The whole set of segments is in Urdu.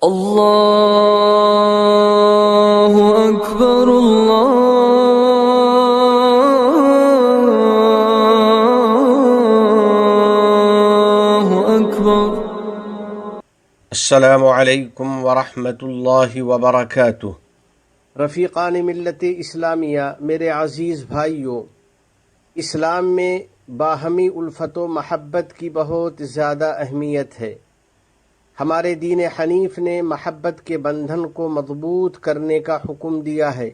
اللہ اکبر اللہ اکبر۔ السلام علیکم ورحمۃ اللہ وبرکاتہ۔ رفیقان ملت اسلامیہ، میرے عزیز بھائیوں، اسلام میں باہمی الفت و محبت کی بہت زیادہ اہمیت ہے۔ ہمارے دین حنیف نے محبت کے بندھن کو مضبوط کرنے کا حکم دیا ہے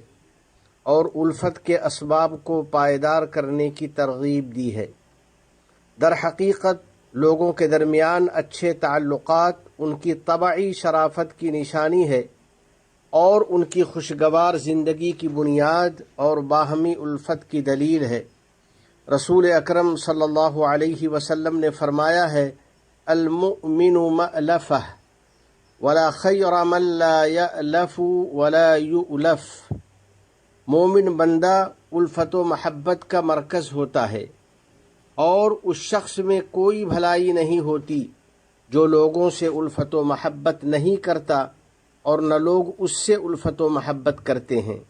اور الفت کے اسباب کو پائیدار کرنے کی ترغیب دی ہے۔ در حقیقت لوگوں کے درمیان اچھے تعلقات ان کی طبعی شرافت کی نشانی ہے اور ان کی خوشگوار زندگی کی بنیاد اور باہمی الفت کی دلیل ہے۔ رسول اکرم صلی اللہ علیہ وسلم نے فرمایا ہے، المؤمن مألفہ ولا خیر من لا یألف ولا یؤلف۔ مومن بندہ الفت و محبت کا مرکز ہوتا ہے اور اس شخص میں کوئی بھلائی نہیں ہوتی جو لوگوں سے الفت و محبت نہیں کرتا اور نہ لوگ اس سے الفت و محبت کرتے ہیں۔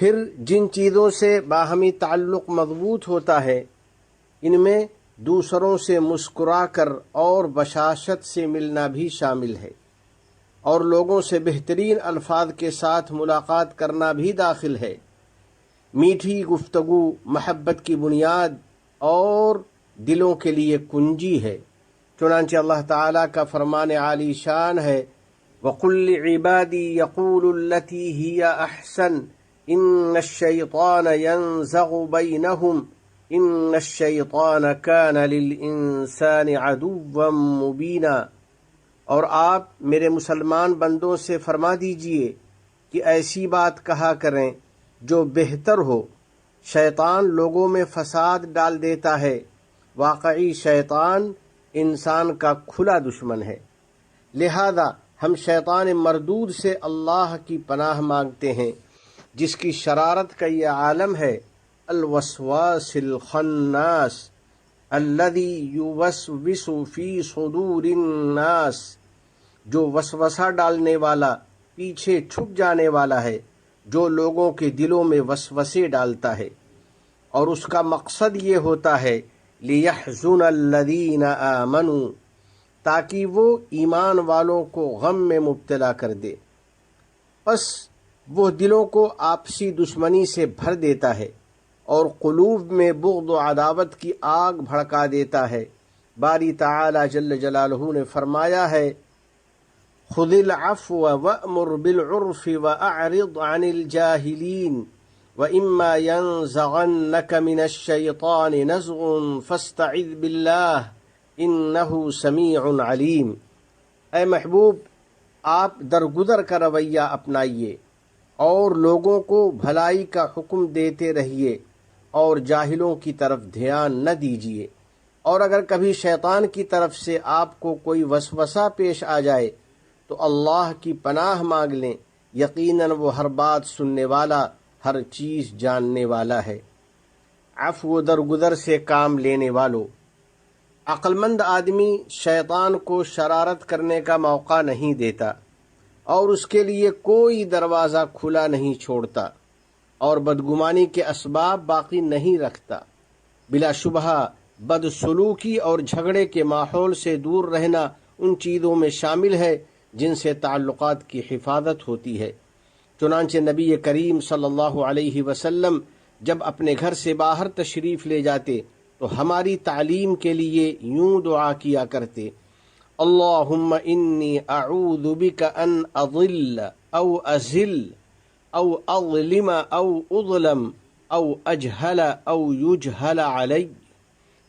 پھر جن چیزوں سے باہمی تعلق مضبوط ہوتا ہے ان میں دوسروں سے مسکرا کر اور بشاشت سے ملنا بھی شامل ہے، اور لوگوں سے بہترین الفاظ کے ساتھ ملاقات کرنا بھی داخل ہے۔ میٹھی گفتگو محبت کی بنیاد اور دلوں کے لیے کنجی ہے۔ چنانچہ اللہ تعالیٰ کا فرمان عالی شان ہے، وَقُلْ لِعِبَادِي يَقُولُوا الَّتِي هِيَ أَحْسَنُ إِنَّ الشَّيْطَانَ يَنزَغُ بَيْنَهُمْ إِنَّ الشَّيْطَانَ كَانَ لِلْإِنسَانِ عَدُوًّا مُبِينًا۔ اور آپ میرے مسلمان بندوں سے فرما دیجئے کہ ایسی بات کہا کریں جو بہتر ہو۔ شیطان لوگوں میں فساد ڈال دیتا ہے، واقعی شیطان انسان کا کھلا دشمن ہے۔ لہذا ہم شیطان مردود سے اللہ کی پناہ مانگتے ہیں جس کی شرارت کا یہ عالم ہے، الوسواس الخناس الذی یوسوس فی صدور الناس، جو وسوسہ ڈالنے والا، پیچھے چھپ جانے والا ہے، جو لوگوں کے دلوں میں وسوسے ڈالتا ہے، اور اس کا مقصد یہ ہوتا ہے لیحزن الذین آمنوا، تاکہ وہ ایمان والوں کو غم میں مبتلا کر دے۔ پس وہ دلوں کو آپسی دشمنی سے بھر دیتا ہے اور قلوب میں بغض و عداوت کی آگ بھڑکا دیتا ہے۔ باری تعالی جل جلالہ نے فرمایا ہے، خذ العفو وأمر بالعرف وأعرض عن الجاہلین وإما ينزغنك من الشیطان نزغ فاستعذ باللہ انہ سمیع علیم۔ اے محبوب، آپ درگزر کا رویہ اپنائیے اور لوگوں کو بھلائی کا حکم دیتے رہیے اور جاہلوں کی طرف دھیان نہ دیجیے، اور اگر کبھی شیطان کی طرف سے آپ کو کوئی وسوسہ پیش آ جائے تو اللہ کی پناہ مانگ لیں، یقیناً وہ ہر بات سننے والا، ہر چیز جاننے والا ہے۔ عفو و درگزر سے کام لینے والو، عقل مند آدمی شیطان کو شرارت کرنے کا موقع نہیں دیتا اور اس کے لیے کوئی دروازہ کھلا نہیں چھوڑتا اور بدگمانی کے اسباب باقی نہیں رکھتا۔ بلا شبہ بدسلوکی اور جھگڑے کے ماحول سے دور رہنا ان چیزوں میں شامل ہے جن سے تعلقات کی حفاظت ہوتی ہے۔ چنانچہ نبی کریم صلی اللہ علیہ وسلم جب اپنے گھر سے باہر تشریف لے جاتے تو ہماری تعلیم کے لیے یوں دعا کیا کرتے، اللہم انی اعوذ بک ان اضل او ازل او اظلم او اظلم او اجہل او یجہل علی۔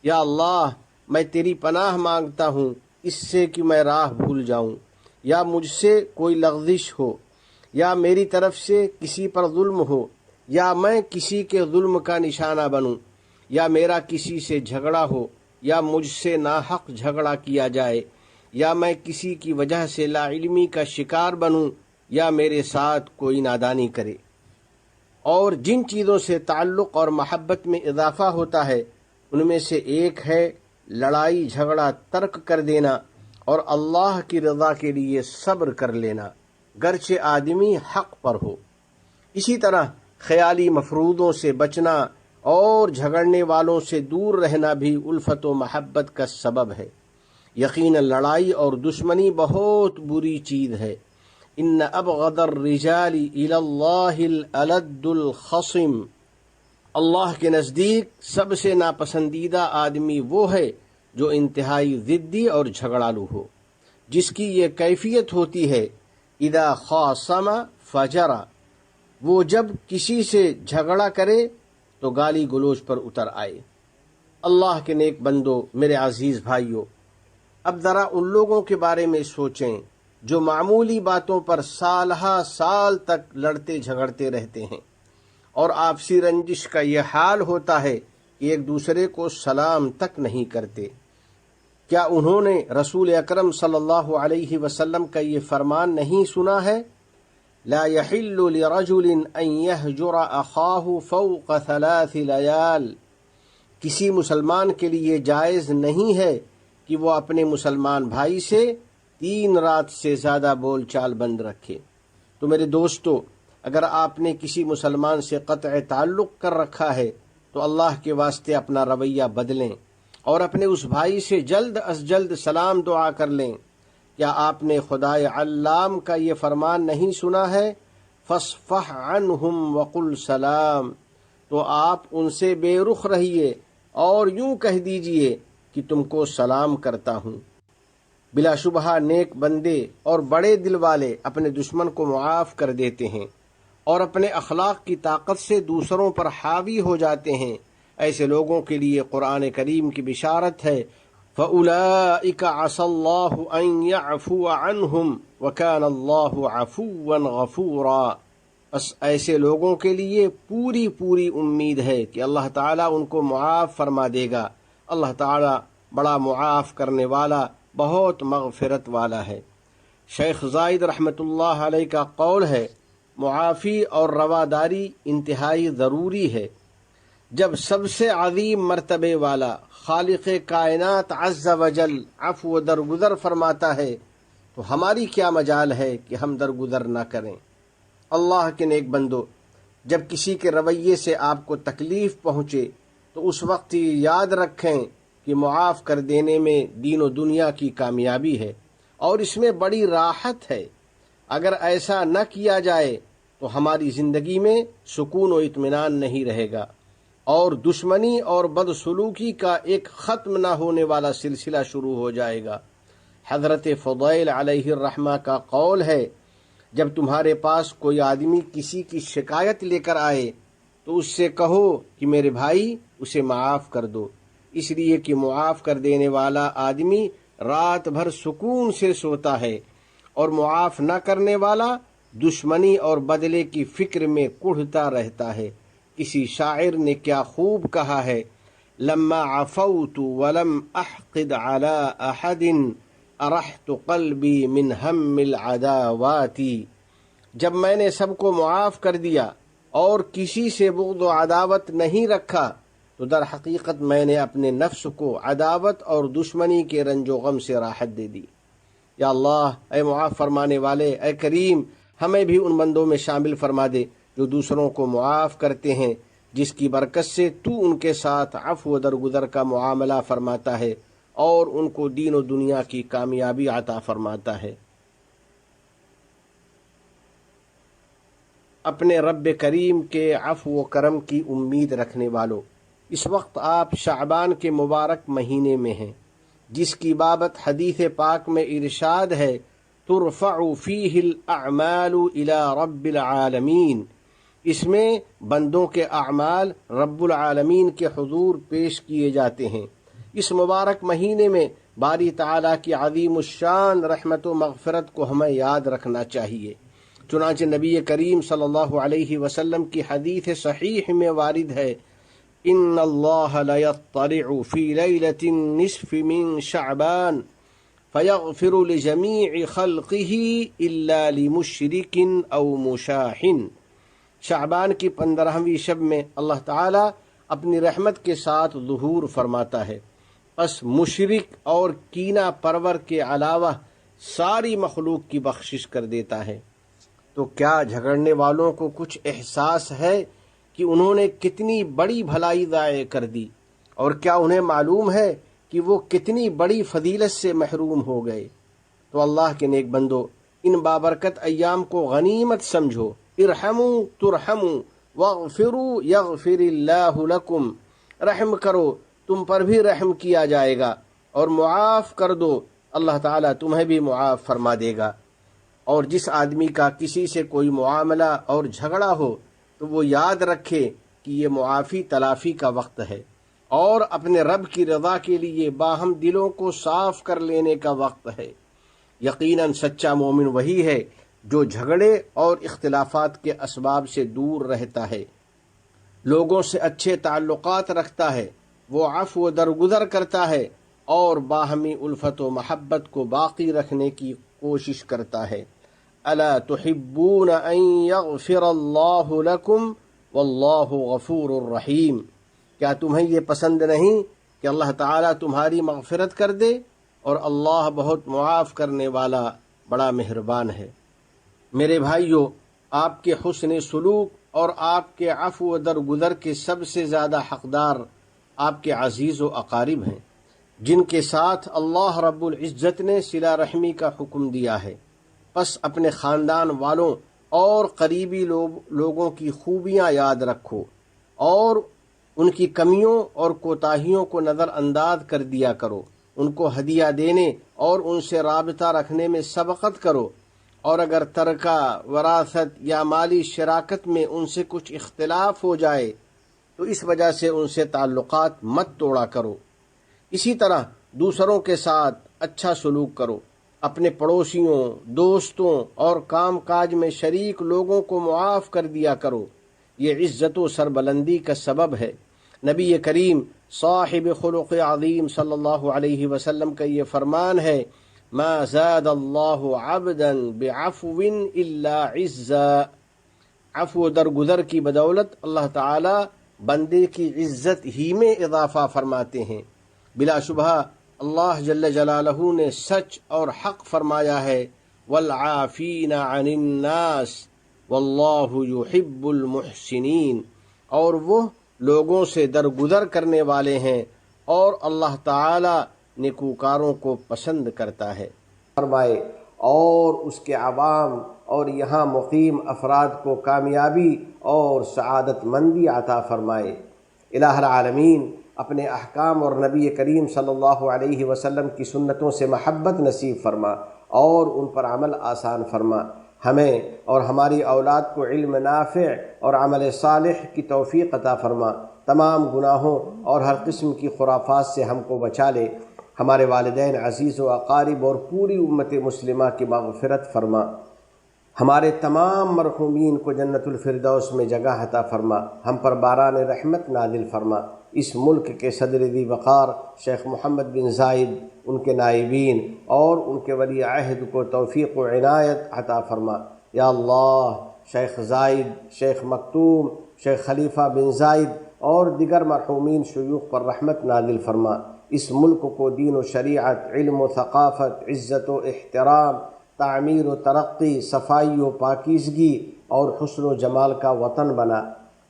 یا اللہ، میں تیری پناہ مانگتا ہوں اس سے کہ میں راہ بھول جاؤں، یا مجھ سے کوئی لغزش ہو، یا میری طرف سے کسی پر ظلم ہو، یا میں کسی کے ظلم کا نشانہ بنوں، یا میرا کسی سے جھگڑا ہو، یا مجھ سے ناحق جھگڑا کیا جائے، یا میں کسی کی وجہ سے لا علمی کا شکار بنوں، یا میرے ساتھ کوئی نادانی کرے۔ اور جن چیزوں سے تعلق اور محبت میں اضافہ ہوتا ہے ان میں سے ایک ہے لڑائی جھگڑا ترک کر دینا اور اللہ کی رضا کے لیے صبر کر لینا گرچہ آدمی حق پر ہو۔ اسی طرح خیالی مفروضوں سے بچنا اور جھگڑنے والوں سے دور رہنا بھی الفت و محبت کا سبب ہے۔ یقیناً لڑائی اور دشمنی بہت بری چیز ہے۔ ان ابغض الرجال الی اللہ الالد الخصم، اللہ کے نزدیک سب سے ناپسندیدہ آدمی وہ ہے جو انتہائی ضدی اور جھگڑالو ہو، جس کی یہ کیفیت ہوتی ہے اذا خاصم فجر، وہ جب کسی سے جھگڑا کرے تو گالی گلوچ پر اتر آئے۔ اللہ کے نیک بندو، میرے عزیز بھائیوں، اب ذرا ان لوگوں کے بارے میں سوچیں جو معمولی باتوں پر سالہ سال تک لڑتے جھگڑتے رہتے ہیں، اور آپسی رنجش کا یہ حال ہوتا ہے کہ ایک دوسرے کو سلام تک نہیں کرتے۔ کیا انہوں نے رسول اکرم صلی اللہ علیہ وسلم کا یہ فرمان نہیں سنا ہے؟ لا يحل لرجل ان يهجر اخاه فوق 3 لیال، کسی مسلمان کے لیے جائز نہیں ہے کہ وہ اپنے مسلمان بھائی سے 3 رات سے زیادہ بول چال بند رکھے۔ تو میرے دوستو، اگر آپ نے کسی مسلمان سے قطع تعلق کر رکھا ہے تو اللہ کے واسطے اپنا رویہ بدلیں اور اپنے اس بھائی سے جلد از جلد سلام دعا کر لیں۔ کیا آپ نے خدائے علام کا یہ فرمان نہیں سنا ہے؟ فاصفح عنہم وقل سلام، تو آپ ان سے بے رخ رہیے اور یوں کہہ دیجئے کہ تم کو سلام کرتا ہوں۔ بلا شبہ نیک بندے اور بڑے دل والے اپنے دشمن کو معاف کر دیتے ہیں اور اپنے اخلاق کی طاقت سے دوسروں پر حاوی ہو جاتے ہیں۔ ایسے لوگوں کے لیے قرآن کریم کی بشارت ہے فَأُولَئِكَ عَسَى اللَّهُ أَن يَعْفُوَ عَنْهُمْ وَكَانَ اللَّهُ عَفُوًّا غَفُورًا، بس ایسے لوگوں کے لیے پوری پوری امید ہے کہ اللہ تعالیٰ ان کو معاف فرما دے گا۔ اللہ تعالیٰ بڑا معاف کرنے والا، بہت مغفرت والا ہے۔ شیخ زائد رحمۃ اللہ علیہ کا قول ہے، معافی اور رواداری انتہائی ضروری ہے۔ جب سب سے عظیم مرتبے والا خالق کائنات عز وجل عفو و درگزر فرماتا ہے تو ہماری کیا مجال ہے کہ ہم درگزر نہ کریں۔ اللہ کے نیک بندو، جب کسی کے رویے سے آپ کو تکلیف پہنچے تو اس وقت یہ یاد رکھیں کہ معاف کر دینے میں دین و دنیا کی کامیابی ہے اور اس میں بڑی راحت ہے۔ اگر ایسا نہ کیا جائے تو ہماری زندگی میں سکون و اطمینان نہیں رہے گا اور دشمنی اور بدسلوکی کا ایک ختم نہ ہونے والا سلسلہ شروع ہو جائے گا۔ حضرت فضیل علیہ الرحمہ کا قول ہے، جب تمہارے پاس کوئی آدمی کسی کی شکایت لے کر آئے تو اس سے کہو کہ میرے بھائی اسے معاف کر دو، اس لیے کہ معاف کر دینے والا آدمی رات بھر سکون سے سوتا ہے اور معاف نہ کرنے والا دشمنی اور بدلے کی فکر میں کڑھتا رہتا ہے۔ کسی شاعر نے کیا خوب کہا ہے، لما عفوت ولم احقد على احد ارحت قلبی من ہم العداوات، جب میں نے سب کو معاف کر دیا اور کسی سے بغض و عداوت نہیں رکھا تو در حقیقت میں نے اپنے نفس کو عداوت اور دشمنی کے رنج و غم سے راحت دے دی۔ یا اللہ، اے معاف فرمانے والے، اے کریم، ہمیں بھی ان بندوں میں شامل فرما دے جو دوسروں کو معاف کرتے ہیں، جس کی برکت سے تو ان کے ساتھ عفو و درگزر کا معاملہ فرماتا ہے اور ان کو دین و دنیا کی کامیابی عطا فرماتا ہے۔ اپنے رب کریم کے عفو و کرم کی امید رکھنے والوں، اس وقت آپ شعبان کے مبارک مہینے میں ہیں، جس کی بابت حدیث پاک میں ارشاد ہے، ترفع فیہ الاعمال الی رب العالمین، اس میں بندوں کے اعمال رب العالمین کے حضور پیش کیے جاتے ہیں۔ اس مبارک مہینے میں باری تعالیٰ کی عظیم الشان رحمت و مغفرت کو ہمیں یاد رکھنا چاہیے۔ چنانچہ نبی کریم صلی اللہ علیہ وسلم کی حدیث صحیح میں وارد ہے، ان اللہ لیطلع فی لیلۃ النصف من شعبان فیغفر لجمیع خلقہ الا لمشرک او مشاحن، شعبان کی 15ویں شب میں اللہ تعالیٰ اپنی رحمت کے ساتھ ظہور فرماتا ہے بس مشرک اور کینہ پرور کے علاوہ ساری مخلوق کی بخشش کر دیتا ہے۔ تو کیا جھگڑنے والوں کو کچھ احساس ہے کہ انہوں نے کتنی بڑی بھلائی ضائع کر دی، اور کیا انہیں معلوم ہے کہ وہ کتنی بڑی فضیلت سے محروم ہو گئے؟ تو اللہ کے نیک بندو، ان بابرکت ایام کو غنیمت سمجھو۔ ارحموا ترحموا واغفروا یغفر اللہ لکم، رحم کرو تم پر بھی رحم کیا جائے گا، اور معاف کر دو اللہ تعالیٰ تمہیں بھی معاف فرما دے گا۔ اور جس آدمی کا کسی سے کوئی معاملہ اور جھگڑا ہو تو وہ یاد رکھے کہ یہ معافی تلافی کا وقت ہے، اور اپنے رب کی رضا کے لیے باہم دلوں کو صاف کر لینے کا وقت ہے۔ یقیناً سچا مومن وہی ہے جو جھگڑے اور اختلافات کے اسباب سے دور رہتا ہے، لوگوں سے اچھے تعلقات رکھتا ہے، وہ عفو و درگزر کرتا ہے، اور باہمی الفت و محبت کو باقی رکھنے کی کوشش کرتا ہے۔ الا تحبون ان یغفر اللہ لکم واللہ غفور الرحیم، کیا تمہیں یہ پسند نہیں کہ اللہ تعالیٰ تمہاری مغفرت کر دے، اور اللہ بہت معاف کرنے والا بڑا مہربان ہے۔ میرے بھائیو، آپ کے حسن سلوک اور آپ کے عفو و درگزر کے سب سے زیادہ حقدار آپ کے عزیز و اقارب ہیں، جن کے ساتھ اللہ رب العزت نے صلہ رحمی کا حکم دیا ہے۔ پس اپنے خاندان والوں اور قریبی لوگوں کی خوبیاں یاد رکھو، اور ان کی کمیوں اور کوتاہیوں کو نظر انداز کر دیا کرو، ان کو ہدیہ دینے اور ان سے رابطہ رکھنے میں سبقت کرو، اور اگر ترکہ، وراثت یا مالی شراکت میں ان سے کچھ اختلاف ہو جائے تو اس وجہ سے ان سے تعلقات مت توڑا کرو۔ اسی طرح دوسروں کے ساتھ اچھا سلوک کرو، اپنے پڑوسیوں، دوستوں اور کام کاج میں شریک لوگوں کو معاف کر دیا کرو، یہ عزت و سربلندی کا سبب ہے۔ نبی کریم صاحب خلق عظیم صلی اللہ علیہ وسلم کا یہ فرمان ہے، ما زاد اللہ عبدا بعفو الا عزا، عفو درگزر کی بدولت اللہ تعالی بندے کی عزت ہی میں اضافہ فرماتے ہیں۔ بلا شبہ اللہ جل جلالہ نے سچ اور حق فرمایا ہے، والعافین عن الناس واللہ یحب المحسنین، اور وہ لوگوں سے درگزر کرنے والے ہیں، اور اللہ تعالی نیکوکاروں کو پسند کرتا ہے۔ فرمائے اور اس کے عوام اور یہاں مقیم افراد کو کامیابی اور سعادت مندی عطا فرمائے۔ الہ العالمین اپنے احکام اور نبی کریم صلی اللہ علیہ وسلم کی سنتوں سے محبت نصیب فرما اور ان پر عمل آسان فرما۔ ہمیں اور ہماری اولاد کو علم نافع اور عمل صالح کی توفیق عطا فرما۔ تمام گناہوں اور ہر قسم کی خرافات سے ہم کو بچا لے۔ ہمارے والدین، عزیز و اقارب اور پوری امت مسلمہ کی مغفرت فرما۔ ہمارے تمام مرحومین کو جنت الفردوس میں جگہ عطا فرما۔ ہم پر باران رحمت نازل فرما۔ اس ملک کے صدر ذی وقار شیخ محمد بن زائد، ان کے نائبین اور ان کے ولی عہد کو توفیق و عنایت عطا فرما۔ یا اللہ، شیخ زائد، شیخ مکتوم، شیخ خلیفہ بن زائد اور دیگر مرحومین شیوخ پر رحمت نازل فرما۔ اس ملک کو دین و شریعت، علم و ثقافت، عزت و احترام، تعمیر و ترقی، صفائی و پاکیزگی اور حسن و جمال کا وطن بنا۔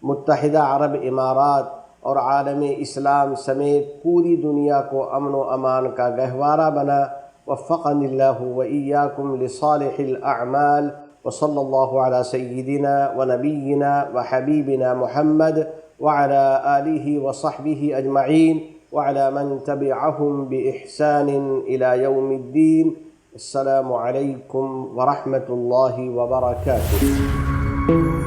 متحدہ عرب امارات اور عالم اسلام سمیت پوری دنیا کو امن و امان کا گہوارہ بنا۔ وفقنی اللہ و ایاکم لصالح الاعمال، وصلی اللہ علی سیدنا و نبینا و حبیبنا محمد وعلى آلہ وصحبہ اجمعین وعلى من تبعهم بإحسان إلى يوم الدين۔ السلام علیکم ورحمۃ اللہ وبرکاتہ۔